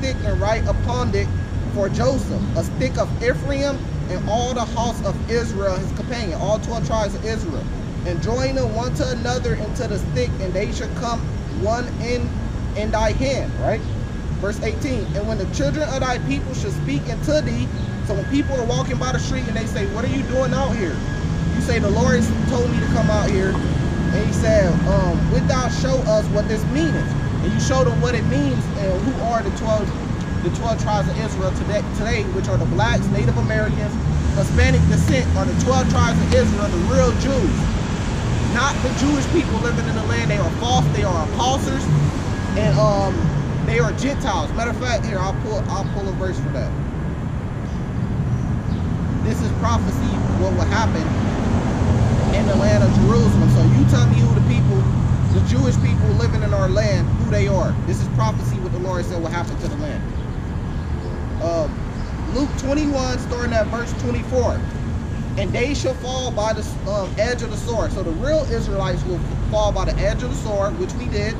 stick and write upon it for Joseph, a stick of Ephraim and all the house of Israel, his companion, all 12 tribes of Israel, and join them one to another into the stick, and they shall come one in thy hand, right? Verse 18, and when the children of thy people shall speak unto thee, so when people are walking by the street and they say, what are you doing out here? You say, the Lord told me to come out here. And he said, wilt thou show us what this meaneth? And you show them what it means, and who are the 12 tribes of Israel today, which are the blacks, Native Americans, Hispanic descent, are the 12 tribes of Israel, the real Jews. Not the Jewish people living in the land. They are false, they are imposters, and they are Gentiles. Matter of fact, here, I'll pull a verse for that. This is prophecy, what will happen in the land of Jerusalem. So you tell me who the people, the Jewish people living in our land, who they are. This is prophecy, what the Lord said will happen to the land. Luke 21, starting at verse 24. And they shall fall by the edge of the sword. So the real Israelites will fall by the edge of the sword, which we did.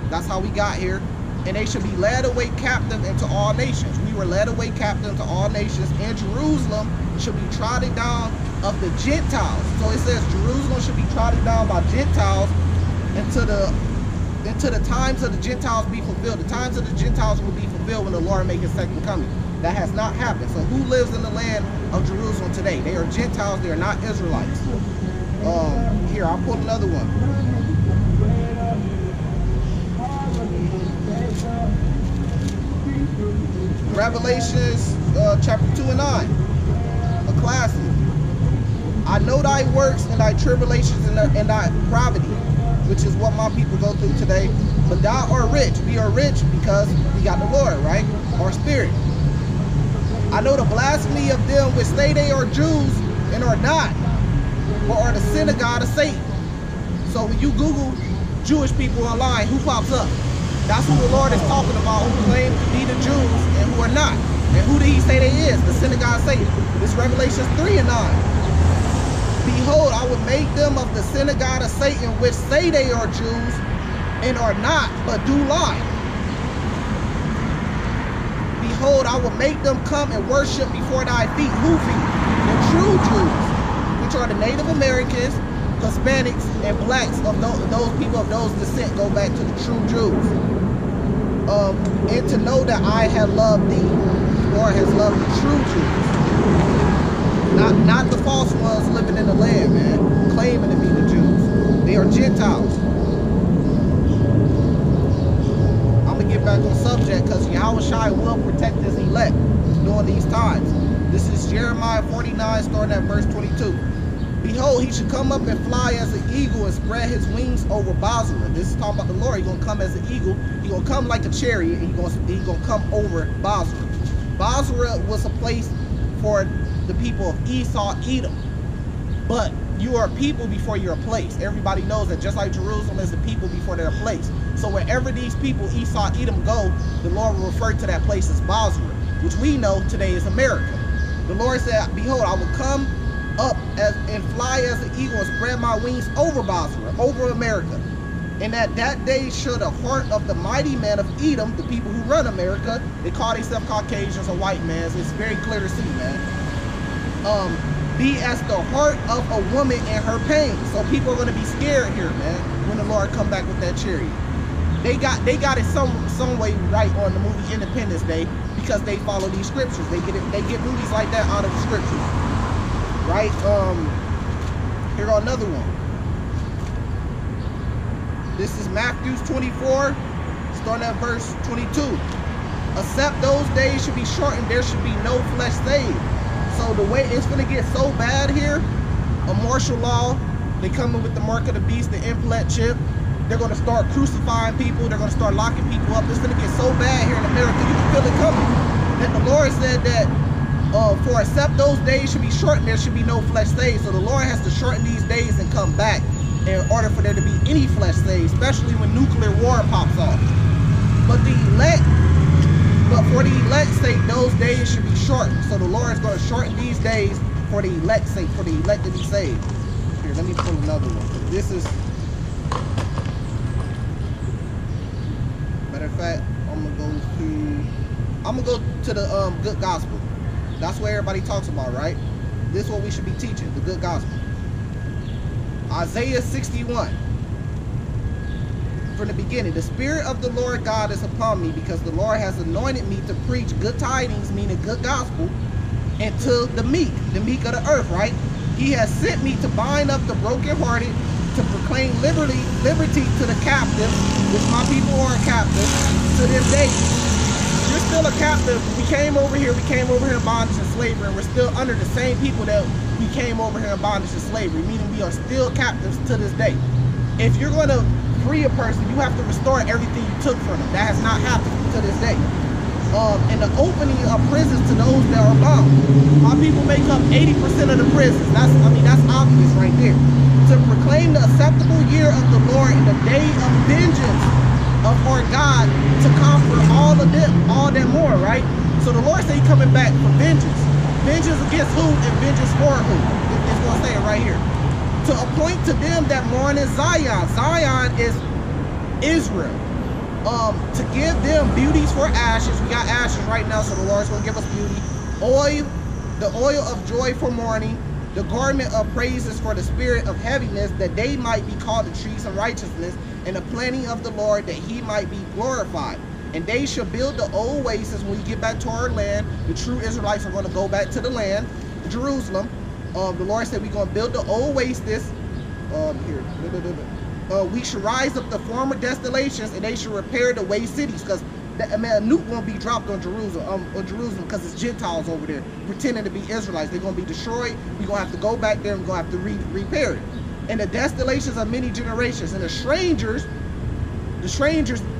That's how we got here. And they shall be led away captive into all nations. We were led away captive into all nations. And Jerusalem shall be trodden down of the Gentiles. So it says Jerusalem should be trodden down by Gentiles until the times of the Gentiles be fulfilled. The times of the Gentiles will be fulfilled when the Lord make his second coming. That has not happened. So who lives in the land of Jerusalem today? They are Gentiles. They are not Israelites. Here, I'll put another one. Revelations chapter 2 and 9. A classic. I know thy works and thy tribulations and thy poverty, which is what my people go through today. But thou art rich. We are rich because we got the Lord, right? Our spirit. I know the blasphemy of them which say they are Jews and are not, but are the synagogue of Satan. So when you Google Jewish people online, who pops up? That's who the Lord is talking about, who claim to be the Jews and who are not. And who did he say they is? The synagogue of Satan. This is Revelations 3 and 9. Behold, I will make them of the synagogue of Satan, which say they are Jews and are not, but do lie. Behold, I will make them come and worship before thy feet. Who feet? The true Jews, which are the Native Americans, Hispanics, and blacks of those people of those descent. Go back to the true Jews. And to know that I have loved thee. The Lord has loved the true Jews. Not the false ones living in the land, man, claiming to be the Jews. They are Gentiles. I'm going to get back on subject because Yahawashi will protect his elect during these times. This is Jeremiah 49, starting at verse 22. Behold, he should come up and fly as an eagle and spread his wings over Basra. This is talking about the Lord. He's going to come as an eagle. He's going to come like a chariot, and he's going to come over Basra. Basra was a place for the people of Esau, Edom. But you are a people before you're a place. Everybody knows that just like Jerusalem is the people before they're a place. So wherever these people, Esau, Edom, go, the Lord will refer to that place as Basra, which we know today is America. The Lord said, behold, I will come up and fly as an eagle and spread my wings over Basra, over America. And at that day shall the heart of the mighty men of Edom, the people who run America, they call themselves Caucasians or white men, so it's very clear to see, man, be as the heart of a woman in her pain. So people are going to be scared here, man, when the Lord come back with that chariot. They got it some way right on the movie Independence Day because they follow these scriptures. They get movies like that out of the scriptures. Right? Here go another one. This is Matthew 24, starting at verse 22. Except those days should be shortened, there should be no flesh saved. So the way it's going to get so bad here, a martial law, they come in with the mark of the beast, the implant chip. They're going to start crucifying people. They're going to start locking people up. It's going to get so bad here in America. You can feel it coming. That the Lord said that for except those days should be shortened, there should be no flesh saved. So the Lord has to shorten these days and come back in order for there to be any flesh saved, especially when nuclear war pops off. But for the elect's sake, those days should be shortened. So the Lord is going to shorten these days for the elect's sake, for the elect to be saved. Here, let me pull another one. This is, matter of fact, I'm going to go to I'm gonna go to the good gospel. That's what everybody talks about, right? This is what we should be teaching, the good gospel. Isaiah 61. From the beginning, the Spirit of the Lord God is upon me, because the Lord has anointed me to preach good tidings, meaning good gospel, and to the meek of the earth, right? He has sent me to bind up the brokenhearted, to proclaim liberty to the captives, which my people are captives to this day. You're still a captive. We came over here in bondage and slavery, and we're still under the same people that we came over here in bondage and slavery, meaning we are still captives to this day. If you're going to free a person, you have to restore everything you took from them. That has not happened to this day. And the opening of prisons to those that are bound. My people make up 80% of the prisons. That's obvious right there. To proclaim the acceptable year of the Lord and the day of vengeance of our God, to conquer all that more, right? So the Lord said He's coming back for vengeance. Vengeance against who and vengeance for who? It's going to say it right here. To appoint to them that mourn in Zion. Zion is Israel. To give them beauties for ashes. We got ashes right now, so the Lord's going to give us beauty. Oil, the oil of joy for mourning. The garment of praises for the spirit of heaviness, that they might be called the trees of righteousness, and the planting of the Lord, that He might be glorified. And they shall build the old wastes. When we get back to our land, the true Israelites are going to go back to the land, Jerusalem. The Lord said we're going to build the old wastes. We should rise up the former desolations, and they should repair the waste cities, because a nuke won't be dropped on Jerusalem, because it's Gentiles over there pretending to be Israelites. They're going to be destroyed. We're going to have to go back there and we're going to have to repair it. And the desolations of many generations, and the strangers,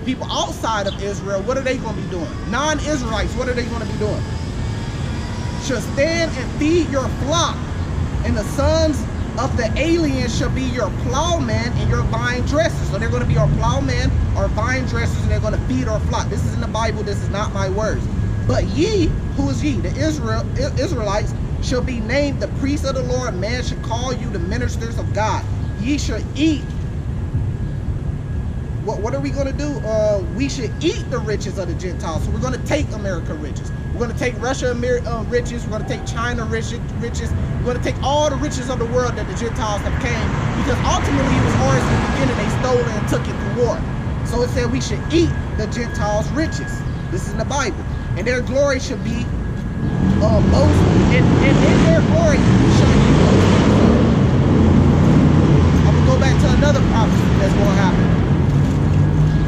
people outside of Israel, what are they going to be doing? Non-Israelites, what are they going to be doing? Shall stand and feed your flock, and the sons of the aliens shall be your plowmen and your vine dressers. So they're going to be our plowmen, our vine dressers, and they're going to feed our flock. This is in the Bible. This is not my words. But ye, who is ye? The Israelites shall be named the priests of the Lord. Man shall call you the ministers of God. Ye shall eat. What are we going to do? We should eat the riches of the Gentiles. So we're going to take America riches. We're going to take Russia riches. We're going to take China riches. We're going to take all the riches of the world that the Gentiles have came, because ultimately it was ours in the beginning. They stole it and took it through war. So it said we should eat the Gentiles' riches. This is in the Bible. And their glory should be most, and in their glory shall be most. I'm going to go back to another prophecy that's going to happen.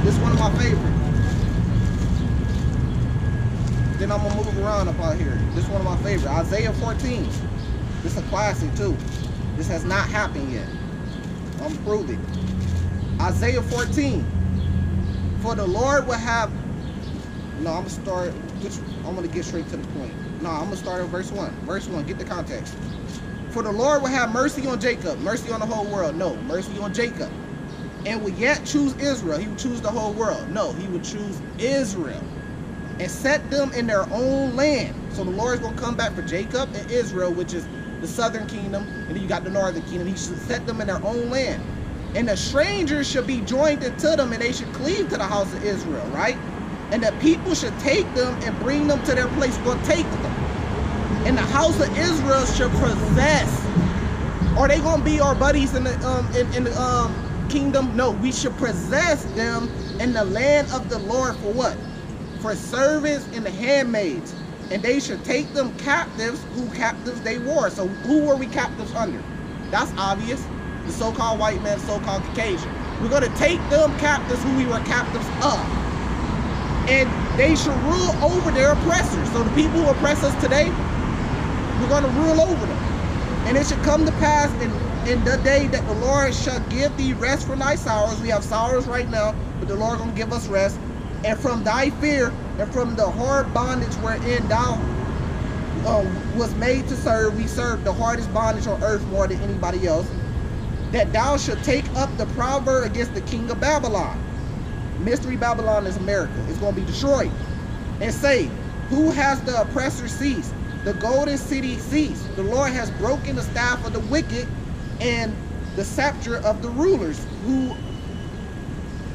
This is one of my favorites. Then I'm going to move around up out here. This is one of my favorites. Isaiah 14. This is a classic too. This has not happened yet. I'm proving. Isaiah 14. For the Lord will have... No, I'm going to get straight to the point. No, I'm going to start at verse 1. Verse 1, get the context. For the Lord will have mercy on Jacob. Mercy on the whole world. No, mercy on Jacob. And would yet choose Israel. He would choose the whole world. No, He would choose Israel and set them in their own land. So the Lord is going to come back for Jacob and Israel, which is the southern kingdom, and then you got the northern kingdom. He should set them in their own land. And the strangers should be joined into them, and they should cleave to the house of Israel, right? And the people should take them and bring them to their place. We're going to take them. And the house of Israel should possess. Are they going to be our buddies in the kingdom? No, we should possess them in the land of the Lord for what? For servants and the handmaids. And they should take them captives, who captives they were. So who were we captives under? That's obvious. The so-called white man, so-called Caucasian. We're going to take them captives who we were captives of. And they should rule over their oppressors. So the people who oppress us today, we're going to rule over them. And it should come to pass in the day that the Lord shall give thee rest from thy sorrows. We have sorrows right now, but the Lord going to give us rest. And from thy fear, and from the hard bondage wherein thou was made to serve. We serve the hardest bondage on earth more than anybody else. That thou shalt take up the proverb against the king of Babylon. Mystery Babylon is America. It's going to be destroyed. And say, who has the oppressor seized? The golden city ceased. The Lord has broken the staff of the wicked and the scepter of the rulers.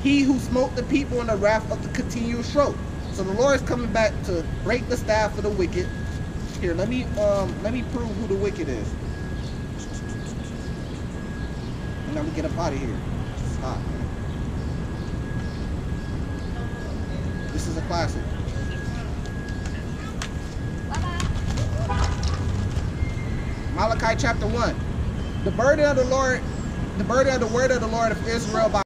He who smote the people in the wrath of the continual stroke. So the Lord is coming back to break the staff of the wicked. Here, let me prove who the wicked is. And I'm gonna get up out of here. Stop. This is a classic. Malachi chapter 1. The burden of the Lord, the burden of the word of the Lord of Israel by